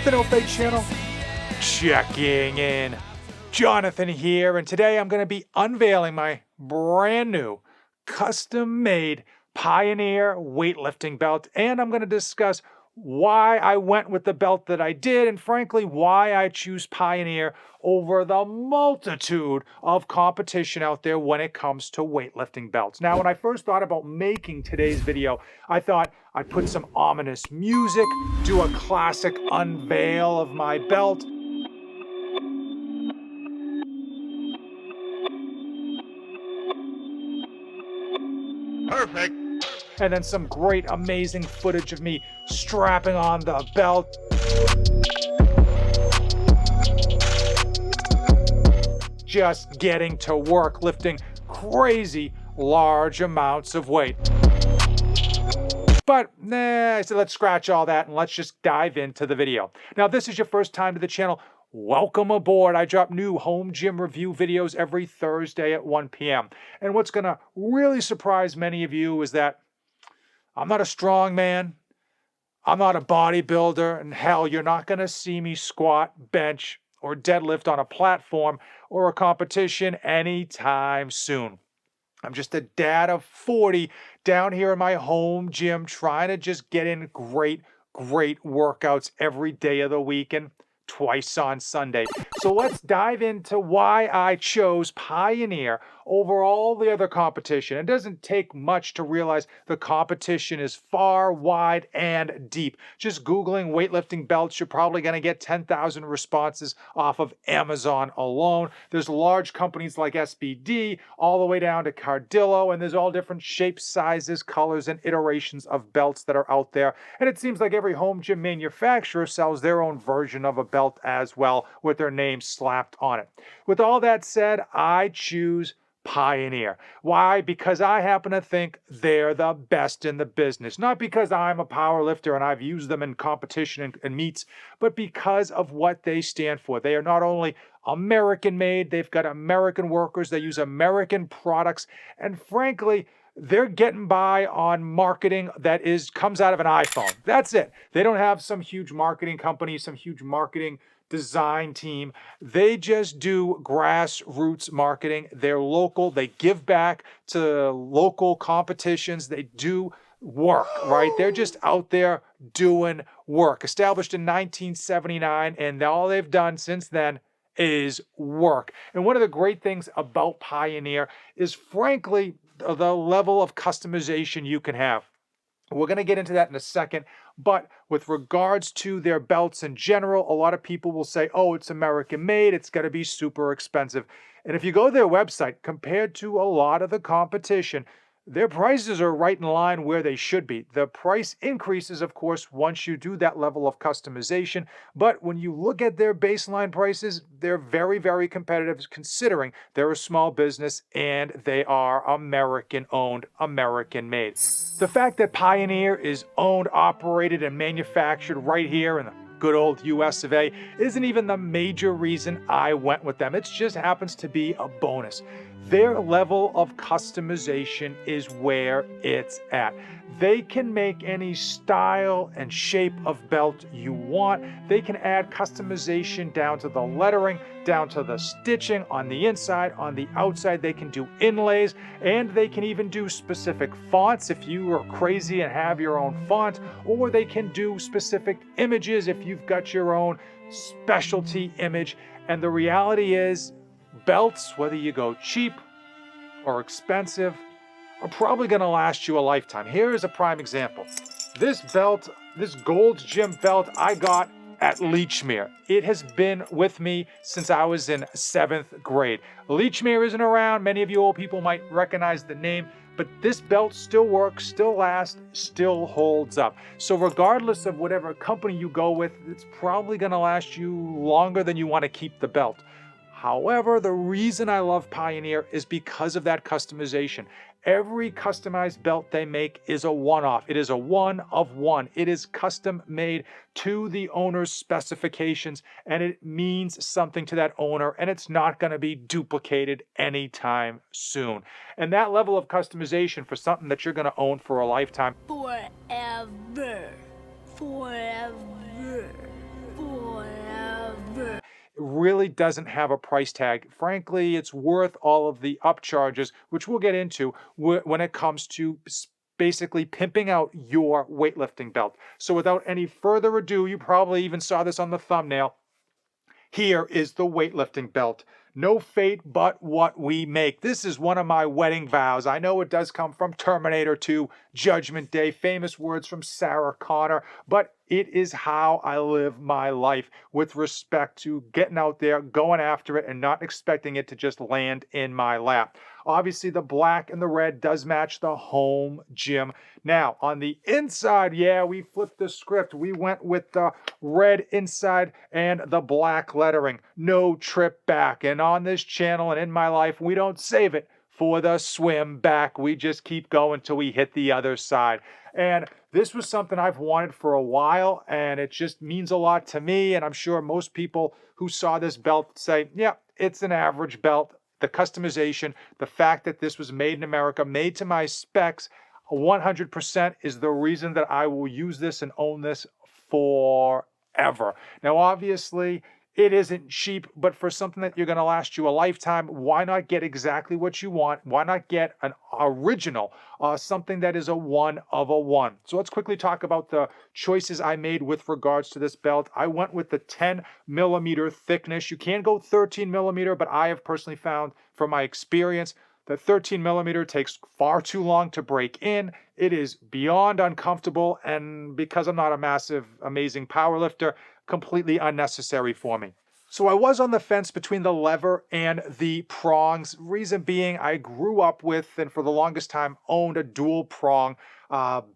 the NoFate channel, checking in. Jonathan here, and today I'm going to be unveiling my brand new custom-made Pioneer weightlifting belt, and I'm going to discuss why I went with the belt that I did, and frankly, why I choose Pioneer over the multitude of competition out there when it comes to weightlifting belts. Now, when I first thought about making today's video, I thought I'd put some ominous music, do a classic unveil of my belt, Perfect. and then some great, amazing footage of me strapping on the belt. Just getting to work, lifting crazy large amounts of weight. But I said let's scratch all that and let's just dive into the video. Now, if this is your first time to the channel, welcome aboard. I drop new home gym review videos every Thursday at 1 p.m. And what's gonna really surprise many of you is that I'm not a strong man, I'm not a bodybuilder, and hell, you're not gonna see me squat, bench, or deadlift on a platform or a competition anytime soon. I'm just a dad of 40 down here in my home gym trying to just get in great workouts every day of the week and twice on Sunday. So let's dive into why I chose Pioneer over all the other competition. It doesn't take much to realize the competition is far, wide, and deep. Just Googling weightlifting belts, you're probably going to get 10,000 responses off of Amazon alone. There's large companies like SBD, all the way down to Cardillo, and there's all different shapes, sizes, colors, and iterations of belts that are out there. And it seems like every home gym manufacturer sells their own version of a belt as well, with their name slapped on it. With all that said, I choose Pioneer. Why? Because I happen to think they're the best in the business. Not because I'm a power lifter and I've used them in competition and meets, but because of what they stand for. They are not only American made, they've got American workers, they use American products, and frankly, they're getting by on marketing that comes out of an iPhone. That's it. They don't have some huge marketing company, some huge marketing design team. They just do grassroots marketing. They're local. They give back to local competitions. They do work, right? They're just out there doing work. Established in 1979, and all they've done since then is work. And one of the great things about Pioneer is, frankly, the level of customization you can have. We're going to get into that in a second, but with regards to their belts in general, a lot of people will say, oh, it's American made, it's going to be super expensive. And if you go to their website, compared to a lot of the competition, their prices are right in line where they should be. The price increases, of course, once you do that level of customization. But when you look at their baseline prices, they're very competitive, considering they're a small business and they are American owned, American made. The fact that Pioneer is owned, operated, and manufactured right here in the good old US of A isn't even the major reason I went with them. It just happens to be a bonus. Their level of customization is where it's at. They can make any style and shape of belt you want. They can add customization down to the lettering, down to the stitching on the inside, on the outside. They can do inlays, and they can even do specific fonts if you are crazy and have your own font, or they can do specific images if you've got your own specialty image. And the reality is, belts, whether you go cheap or expensive, are probably going to last you a lifetime. Here is a prime example. This belt, this Gold's Gym belt, I got at Lechmere. It has been with me since I was in 7th grade. Lechmere isn't around. Many of you old people might recognize the name, but this belt still works, still lasts, still holds up. So regardless of whatever company you go with, it's probably going to last you longer than you want to keep the belt. However, the reason I love Pioneer is because of that customization. Every customized belt they make is a one-off. It is a one of one. It is custom made to the owner's specifications, and it means something to that owner, and it's not going to be duplicated anytime soon. And that level of customization for something that you're going to own for a lifetime. Forever. forever. It really doesn't have a price tag. Frankly, it's worth all of the upcharges, which we'll get into when it comes to basically pimping out your weightlifting belt. So without any further ado, you probably even saw this on the thumbnail. Here is the weightlifting belt. No fate but what we make. This is one of my wedding vows. I know it does come from Terminator 2, Judgment Day, famous words from Sarah Connor, but it is how I live my life with respect to getting out there, going after it, and not expecting it to just land in my lap. Obviously, the black and the red does match the home gym. Now, on the inside, yeah, we flipped the script. We went with the red inside and the black lettering. No trip back. And on this channel and in my life, we don't save it for the swim back. We just keep going till we hit the other side. And this was something I've wanted for a while, and it just means a lot to me. And I'm sure most people who saw this belt say, yeah, it's an average belt. The customization, the fact that this was made in America, made to my specs, 100% is the reason that I will use this and own this forever. Now, obviously, it isn't cheap, but for something that you're going to last you a lifetime, why not get exactly what you want? Why not get an original, something that is a one of a one? So let's quickly talk about the choices I made with regards to this belt. I went with the 10 millimeter thickness. You can go 13 millimeter, but I have personally found from my experience that 13 millimeter takes far too long to break in. It is beyond uncomfortable, and because I'm not a massive, amazing power lifter, completely unnecessary for me. So I was on the fence between the lever and the prongs. Reason being, I grew up with, and for the longest time, owned a dual prong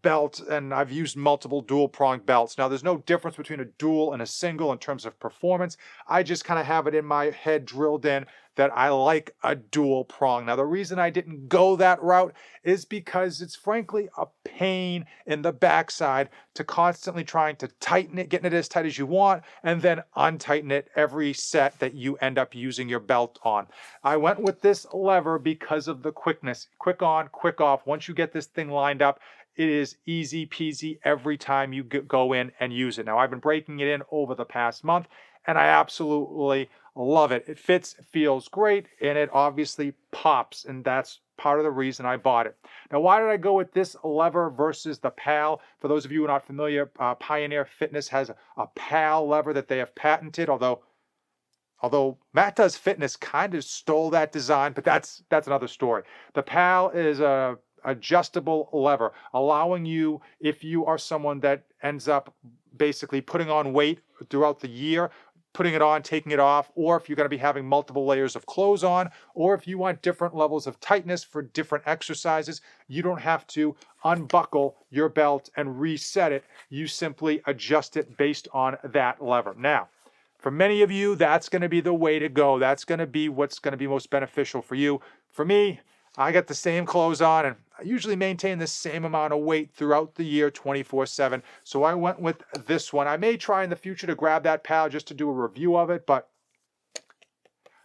belt, and I've used multiple dual prong belts. Now, there's no difference between a dual and a single in terms of performance. I just kind of have it in my head drilled in that I like a dual prong. Now, the reason I didn't go that route is because it's frankly a pain in the backside to constantly trying to tighten it, getting it as tight as you want, and then untighten it every set that you end up using your belt on. I went with this lever because of the quickness. Quick on, quick off. Once you get this thing lined up, it is easy peasy every time you go in and use it. Now, I've been breaking it in over the past month, and I absolutely love it. It fits, feels great, and it obviously pops, and that's part of the reason I bought it. Now, why did I go with this lever versus the PAL? For those of you who are not familiar, Pioneer Fitness has a PAL lever that they have patented, although Matt Does Fitness kind of stole that design, but that's another story. The PAL is a adjustable lever, allowing you, if you are someone that ends up basically putting on weight throughout the year, putting it on, taking it off, or if you're going to be having multiple layers of clothes on, or if you want different levels of tightness for different exercises, you don't have to unbuckle your belt and reset it. You simply adjust it based on that lever. Now, for many of you, that's going to be the way to go. That's going to be what's going to be most beneficial for you. For me, I got the same clothes on, and I usually maintain the same amount of weight throughout the year 24/7. So I went with this one. I may try in the future to grab that PAL just to do a review of it, but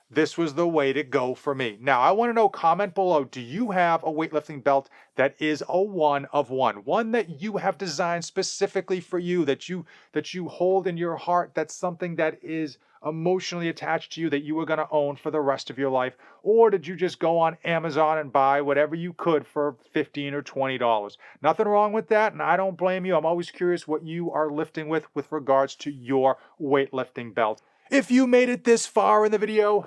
this was the way to go for me. Now, I want to know, comment below, do you have a weightlifting belt that is a one of one that you have designed specifically for you, that you hold in your heart, that's something that is emotionally attached to you, that you are going to own for the rest of your life? Or did you just go on Amazon and buy whatever you could for $15 or $20? Nothing wrong with that, and I don't blame you. I'm always curious what you are lifting with regards to your weightlifting belt. If you made it this far in the video,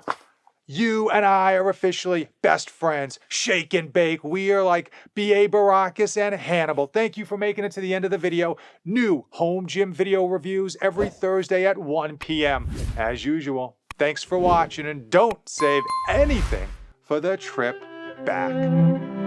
you and I are officially best friends. Shake and bake. We are like B.A. Baracus and Hannibal. Thank you for making it to the end of the video. New home gym video reviews every Thursday at 1 p.m. As usual, thanks for watching, and don't save anything for the trip back.